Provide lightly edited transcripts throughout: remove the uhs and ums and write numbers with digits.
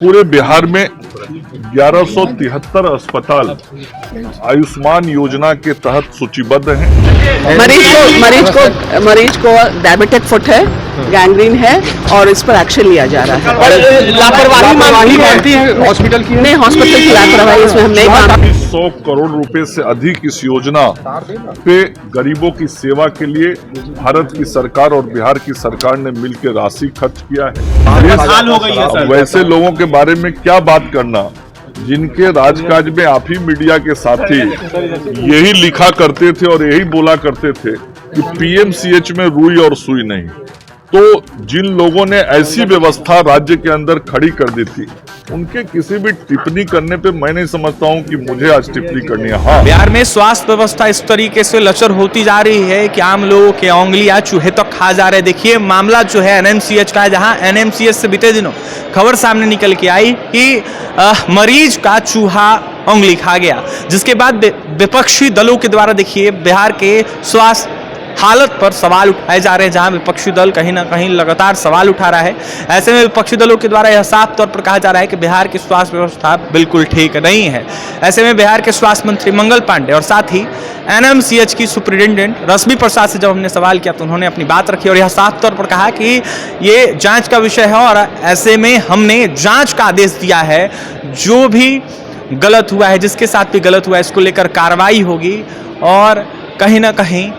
पूरे बिहार में 1173 अस्पताल आयुष्मान योजना के तहत सूचीबद्ध हैं। मरीज को डायबिटिक फुट है, गैंग्रीन है और इस पर एक्शन लिया जा रहा है। लापरवाही मानती है हॉस्पिटल की? नहीं, हॉस्पिटल की लापरवाही इसमें हम नहीं मानते। 100 करोड़ रुपए से अधिक इस योजना पे गरीबों की सेवा के लिए भारत की सरकार और बिहार की सरकार ने मिलकर राशि खर्च किया है। साल हो गई है सर। वैसे लोगों के बारे में क्या बात करना जिनके राजकाज में आप ही मीडिया के साथी यही लिखा करते थे और यही बोला करते थे कि पीएमसीएच में रुई और सुई नहीं। तो जिन लोगों ने ऐसी व्यवस्था राज्य के अंदर खड़ी कर दी थी उनके किसी भी टिप्पणी करने पे मैं नहीं समझता हूं कि मुझे आज टिप्पणी करनी है। हाँ, बिहार में स्वास्थ्य व्यवस्था इस तरीके से लचर होती जा रही है कि आम लोगों के उंगलियां चूहे तक खा जा रहे। देखिए मामला जो है एनएमसीएच का है, जहां एनएमसीएच से बीते दिनों खबर सामने निकल के आई कि मरीज का चूहा उंगली खा गया, जिसके बाद विपक्षी दलों के द्वारा देखिए बिहार के स्वास्थ्य हालत पर सवाल उठाए जा रहे हैं, जहां विपक्षी दल कहीं ना कहीं लगातार सवाल उठा रहा है। ऐसे में विपक्षी दलों के द्वारा यह साफ तौर पर कहा जा रहा है कि बिहार की स्वास्थ्य व्यवस्था बिल्कुल ठीक नहीं है। ऐसे में बिहार के स्वास्थ्य मंत्री मंगल पांडे और साथ ही एनएमसीएच की सुपरिटेंडेंट रश्मि प्रसाद से जब हमने सवाल किया तो उन्होंने अपनी बात रखी और यह साफ तौर पर कहा कि ये जांच का विषय है और ऐसे में हमने जांच का आदेश दिया है। जो भी गलत हुआ है, जिसके साथ भी गलत हुआ है, इसको लेकर कार्रवाई होगी और कहीं ना कहीं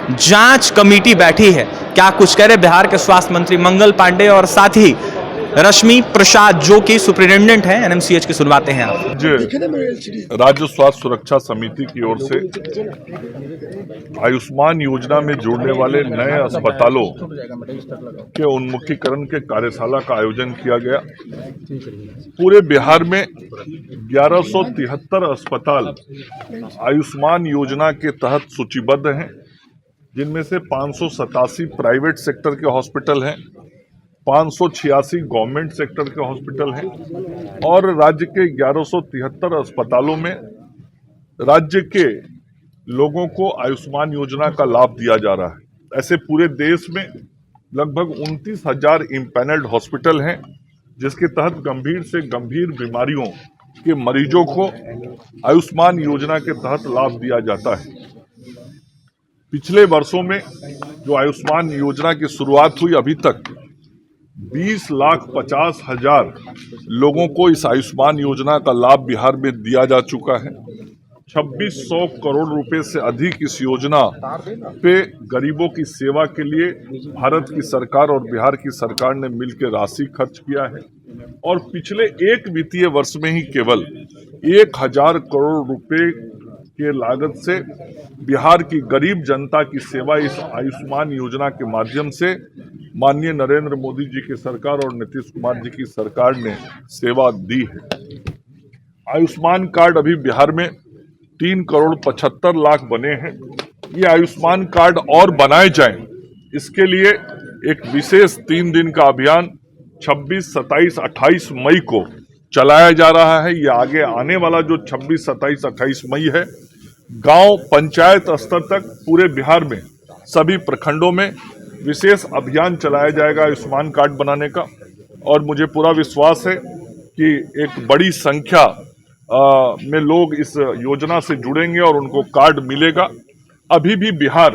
जांच कमेटी बैठी है। क्या कुछ कह रहे बिहार के स्वास्थ्य मंत्री मंगल पांडे और साथ ही रश्मि प्रसाद जो कि सुपरिटेंडेंट हैं एनएमसीएच की, सुनवाते हैं आप। राज्य स्वास्थ्य सुरक्षा समिति की ओर से आयुष्मान योजना में जुड़ने वाले नए अस्पतालों के उन्मुखीकरण के कार्यशाला का आयोजन किया गया। पूरे बिहार में 1173 अस्पताल आयुष्मान योजना के तहत सूचीबद्ध हैं, जिनमें से 587 प्राइवेट सेक्टर के हॉस्पिटल हैं, 586 गवर्नमेंट सेक्टर के हॉस्पिटल हैं और राज्य के 1173 अस्पतालों में राज्य के लोगों को आयुष्मान योजना का लाभ दिया जा रहा है। ऐसे पूरे देश में लगभग 29,000 इम्पैनल्ड हॉस्पिटल हैं, जिसके तहत गंभीर से गंभीर बीमारियों के मरीजों को आयुष्मान योजना के तहत लाभ दिया जाता है। पिछले वर्षों में जो आयुष्मान योजना की शुरुआत हुई, अभी तक 20,50,000 लोगों को इस आयुष्मान योजना का लाभ बिहार में दिया जा चुका है। 2600 करोड़ रुपए से अधिक इस योजना पे गरीबों की सेवा के लिए भारत की सरकार और बिहार की सरकार ने मिलकर राशि खर्च किया है और पिछले एक वित्तीय वर्ष में ही केवल 1,000 करोड़ रुपए के लागत से बिहार की गरीब जनता की सेवा इस आयुष्मान योजना के माध्यम से माननीय नरेंद्र मोदी जी की सरकार और नीतीश कुमार जी की सरकार ने सेवा दी है। आयुष्मान कार्ड अभी बिहार में 3 करोड़ 75 लाख बने हैं। ये आयुष्मान कार्ड और बनाए जाएं, इसके लिए एक विशेष 3 दिन का अभियान 26, 27, 28 मई को चलाया जा रहा है। ये आगे आने वाला जो 26, 27, 28 मई है, गांव पंचायत स्तर तक पूरे बिहार में सभी प्रखंडों में विशेष अभियान चलाया जाएगा आयुष्मान कार्ड बनाने का और मुझे पूरा विश्वास है कि एक बड़ी संख्या में लोग इस योजना से जुड़ेंगे और उनको कार्ड मिलेगा। अभी भी बिहार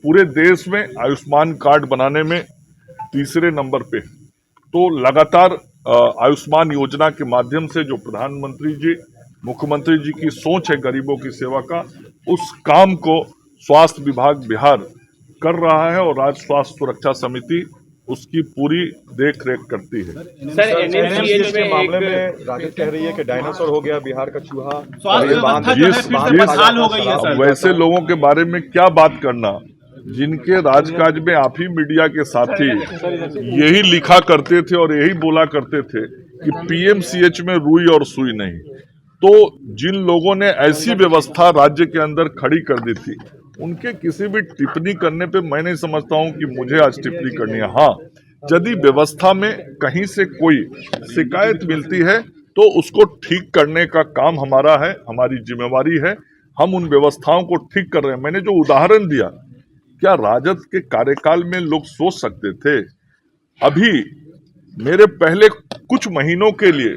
पूरे देश में आयुष्मान कार्ड बनाने में तीसरे नंबर पे, तो लगातार आयुष्मान योजना के माध्यम से जो प्रधानमंत्री जी, मुख्यमंत्री जी की सोच है गरीबों की सेवा का, उस काम को स्वास्थ्य विभाग बिहार कर रहा है और राज्य स्वास्थ्य सुरक्षा समिति उसकी पूरी देख रेख करती है। सर एनएमसीएच के मामले में राजद कह रही है कि डायनासोर हो गया बिहार का चूहा। वैसे लोगों के बारे में क्या बात करना जिनके राजकाज में आप ही मीडिया के साथी यही लिखा करते थे और यही बोला करते थे कि पीएमसीएच में रुई और सुई नहीं। तो जिन लोगों ने ऐसी व्यवस्था राज्य के अंदर खड़ी कर दी थी उनके किसी भी टिप्पणी करने पे मैं नहीं समझता हूं कि मुझे आज टिप्पणी करनी है। हाँ, यदि व्यवस्था में कहीं से कोई शिकायत मिलती है तो उसको ठीक करने का काम हमारा है, हमारी जिम्मेवारी है। हम उन व्यवस्थाओं को ठीक कर रहे हैं। मैंने जो उदाहरण दिया, क्या राजद के कार्यकाल में लोग सोच सकते थे? अभी मेरे पहले कुछ महीनों के लिए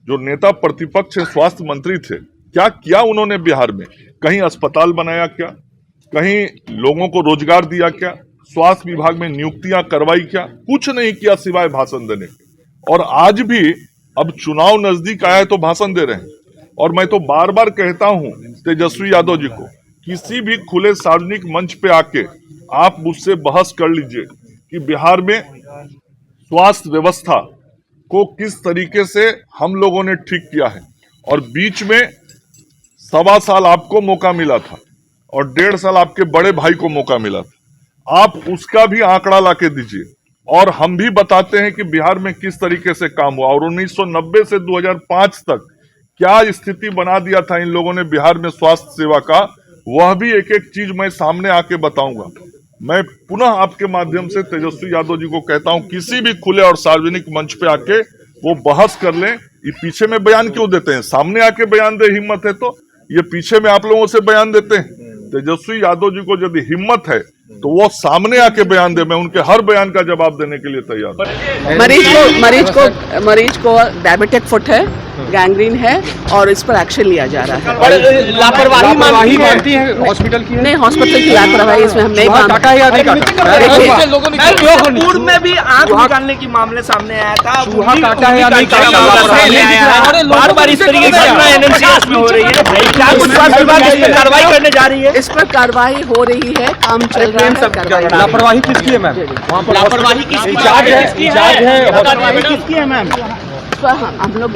जो नेता प्रतिपक्ष स्वास्थ्य मंत्री थे, क्या किया उन्होंने बिहार में? कहीं अस्पताल बनाया क्या? कहीं लोगों को रोजगार दिया क्या? स्वास्थ्य विभाग में नियुक्तियां करवाई क्या? कुछ नहीं किया सिवाय भाषण देने के। और आज भी अब चुनाव नजदीक आया है तो भाषण दे रहे हैं। और मैं तो बार बार कहता हूं तेजस्वी यादव जी को, किसी भी खुले सार्वजनिक मंच पे आके आप मुझसे बहस कर लीजिए कि बिहार में स्वास्थ्य व्यवस्था को किस तरीके से हम लोगों ने ठीक किया है। और बीच में 1.25 साल आपको मौका मिला था और 1.5 साल आपके बड़े भाई को मौका मिला था। आप उसका भी आंकड़ा लाके दीजिए और हम भी बताते हैं कि बिहार में किस तरीके से काम हुआ और 1990 से 2005 तक क्या स्थिति बना दिया था इन लोगों ने बिहार में स्वास्थ्य सेवा का, वह भी एक एक चीज मैं सामने आके बताऊंगा। मैं पुनः आपके माध्यम से तेजस्वी यादव जी को कहता हूं, किसी भी खुले और सार्वजनिक मंच पे आके वो बहस कर लें। ये पीछे में बयान क्यों देते हैं? सामने आके बयान दे, हिम्मत है तो। ये पीछे में आप लोगों से बयान देते हैं। तेजस्वी यादव जी को यदि हिम्मत है तो वो सामने आके बयान दे, मैं उनके हर बयान का जवाब देने के लिए तैयार हूं। मरीज को डायबिटिक फुट है, गैंग्रीन है और इस पर एक्शन लिया जा रहा है। लापरवाही मानती है हॉस्पिटल की? नहीं, हॉस्पिटल की लापरवाही इसमें हम नहीं मानते। पूर्व में भी आंख निकालने की मामले सामने आया था, चूहा काटा है या नहीं काटा? बार-बार इस तरीके की घटना एनएमसीएच में हो रही है। क्या कुछ स्वास्थ्य विभाग इस पर कार्रवाई करने जा रही है? इस पर कार्रवाई हो रही है, काम चल रहा है। लापरवाही किसकी है मैम? लापरवाही किसकी है मैम? हम लोग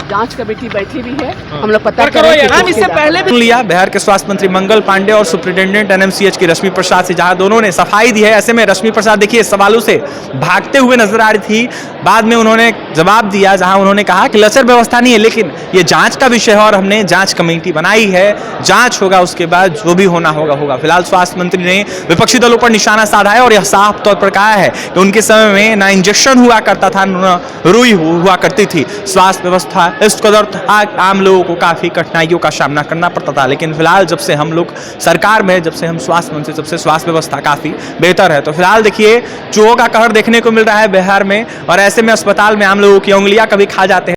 जांच कमेटी बैठी हुई है, हम लोग पता कर रहे हैं। मैम, इससे पहले भी लिया बिहार के स्वास्थ्य मंत्री मंगल पांडे और सुप्रिंटेंडेंट एनएमसीएच की रश्मि प्रसाद से, जहां दोनों ने सफाई दी है। ऐसे में रश्मि प्रसाद देखिए सवालों से भागते हुए नजर आ रही थी। बाद में उन्होंने जवाब दिया जहां उन्होंने कहा कि लचर व्यवस्था नहीं है, लेकिन ये जांच का विषय है और हमने जांच कमेटी बनाई है, जांच होगा, उसके बाद जो भी होना होगा होगा। फिलहाल स्वास्थ्य मंत्री ने विपक्षी दलों पर निशाना साधा है और यह साफ तौर पर कहा है कि उनके समय में ना इंजेक्शन हुआ करता था, न रुई हुआ करती थी। स्वास्थ्य व्यवस्था इस कदर आम लोगों को काफी कठिनाइयों का सामना करना पड़ता था। लेकिन फिलहाल जब से हम लोग सरकार में, जब से हम स्वास्थ्य मंत्री, जब से स्वास्थ्य व्यवस्था काफी बेहतर है। तो फिलहाल देखिए चूहों का कहर देखने को मिल रहा है बिहार में और ऐसे में अस्पताल में आम लोगों की उंगलियां कभी खा जाते हैं।